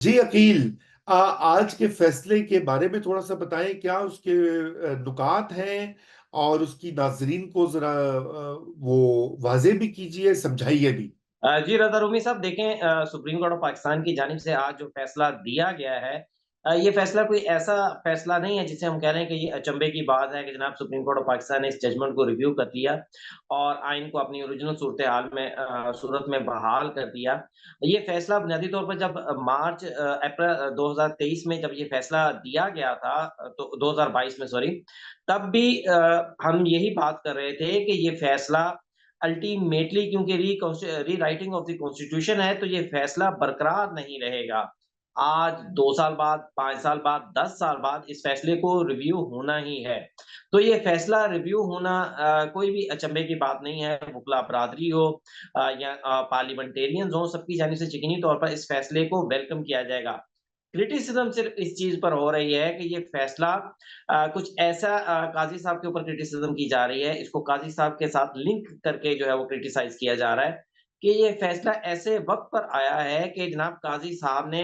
जी अकील, आज के फैसले के बारे में थोड़ा सा बताएं, क्या उसके नुकात हैं और उसकी नाजरीन को जरा वो वाजे भी कीजिए, समझाइए भी। जी रज़ा रूमी साहब देखें, सुप्रीम कोर्ट ऑफ पाकिस्तान की जानिब से आज जो फैसला दिया गया है, ये फैसला कोई ऐसा फैसला नहीं है जिसे हम कह रहे हैं कि ये अचंभे की बात है कि जनाब सुप्रीम कोर्ट ऑफ पाकिस्तान ने इस जजमेंट को रिव्यू कर लिया और आइन को अपनी ओरिजिनल सूरत हाल में सूरत में बहाल कर दिया। ये फैसला बुनियादी तौर पर जब अप्रैल 2023 में जब ये फैसला दिया गया था, तो 2022 में सॉरी, तब भी हम यही बात कर रहे थे कि ये फैसला अल्टीमेटली, क्योंकि रीराइटिंग ऑफ द कॉन्स्टिट्यूशन है, तो ये फैसला बरकरार नहीं रहेगा। आज 2 साल बाद, 5 साल बाद, 10 साल बाद इस फैसले को रिव्यू होना ही है। तो ये फैसला रिव्यू होना कोई भी अचंभे की बात नहीं है, वुकला बरादरी हो या पार्लियामेंटेरियंस हो, सबकी जानिब से यकीनी तौर पर इस फैसले को वेलकम किया जाएगा। क्रिटिसिज्म सिर्फ इस चीज पर हो रही है कि ये फैसला कुछ ऐसा, काजी साहब के ऊपर क्रिटिसिज्म की जा रही है, इसको काजी साहब के साथ लिंक करके जो है वो क्रिटिसाइज किया जा रहा है कि ये फैसला ऐसे वक्त पर आया है कि जनाब काजी साहब ने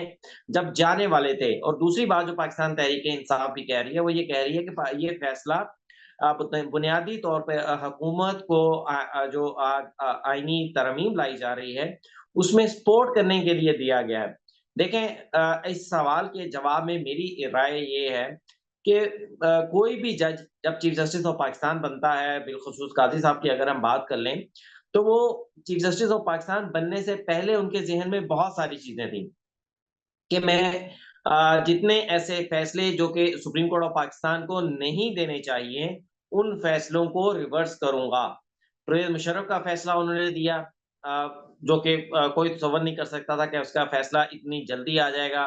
जब जाने वाले थे। और दूसरी बात जो पाकिस्तान तहरीक इंसाफ भी कह रही है, वो ये कह रही है कि ये फैसला बुनियादी तौर पे हुकूमत को जो आईनी तरमीम लाई जा रही है उसमें सपोर्ट करने के लिए दिया गया है। देखें, इस सवाल के जवाब में मेरी राय ये है कि कोई भी जज जब चीफ जस्टिस ऑफ पाकिस्तान बनता है, बिलखुसूस काजी साहब की अगर हम बात कर लें, तो वो चीफ जस्टिस ऑफ पाकिस्तान बनने से पहले उनके ज़हन में बहुत सारी चीज़ें थी कि मैं जितने ऐसे फैसले जो कि सुप्रीम कोर्ट ऑफ पाकिस्तान को नहीं देने चाहिए, उन फैसलों को रिवर्स करूँगा। परवेज़ मुशर्रफ का फैसला उन्होंने दिया, जो कि कोई तसव्वुर नहीं कर सकता था कि उसका फैसला इतनी जल्दी आ जाएगा।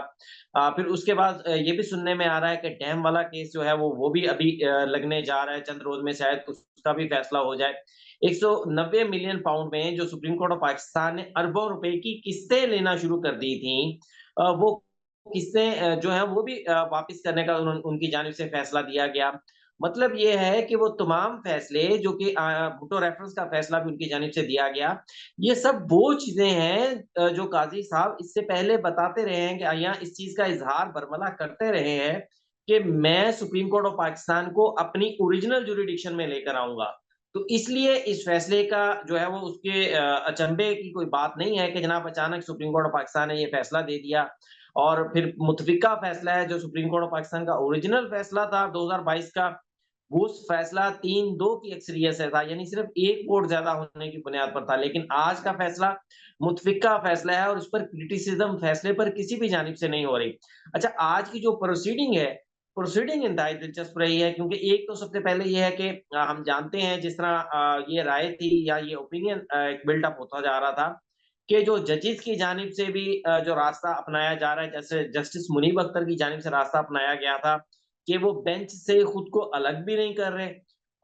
फिर उसके बाद ये भी सुनने में आ रहा है कि डैम वाला केस जो है वो भी अभी लगने जा रहा है, चंद रोज़ में शायद उसका भी फैसला हो जाए। 190 मिलियन पाउंड में जो सुप्रीम कोर्ट ऑफ पाकिस्तान ने अरबों रुपए की किस्तें लेना शुरू कर दी थी, वो किस्तें जो है वो भी वापिस करने का उनकी जानिब से फैसला दिया गया। मतलब ये है कि वो तमाम फैसले जो कि भुट्टो रेफरेंस का फैसला भी उनकी जानिब से दिया गया। ये सब वो चीज़ें हैं जो काज़ी साहब इससे पहले बताते रहे हैं कि या इस चीज़ का इज़हार बरमला करते रहे हैं कि मैं सुप्रीम कोर्ट ऑफ पाकिस्तान को अपनी ओरिजिनल जुरिडिक्शन में लेकर आऊँगा। तो इसलिए इस फैसले का जो है वो उसके अचंभे की कोई बात नहीं है कि जनाब अचानक सुप्रीम कोर्ट ऑफ पाकिस्तान ने ये फैसला दे दिया और फिर मुतफ़िका फैसला है जो सुप्रीम कोर्ट ऑफ पाकिस्तान का ओरिजिनल फैसला था 2022 का, वो फैसला 3-2 की अक्सरियत से था, यानी सिर्फ़ 1 वोट ज़्यादा होने की बुनियाद पर था। लेकिन आज का फैसला मुतफ़िका फैसला है और उस पर क्रिटिसिज़्म फैसले पर किसी भी जानिब से नहीं हो रही। अच्छा, आज की जो प्रोसीडिंग है, प्रोसीडिंग इंतहाई दिलचस्प रही है, क्योंकि एक तो सबसे पहले ये है कि हम जानते हैं जिस तरह ये राय थी या ये ओपिनियन एक बिल्डअप होता जा रहा था कि जो जजेस की जानिब से भी जो रास्ता अपनाया जा रहा है, जैसे जस्टिस मुनीब अख्तर की जानिब से रास्ता अपनाया गया था कि वो बेंच से खुद को अलग भी नहीं कर रहे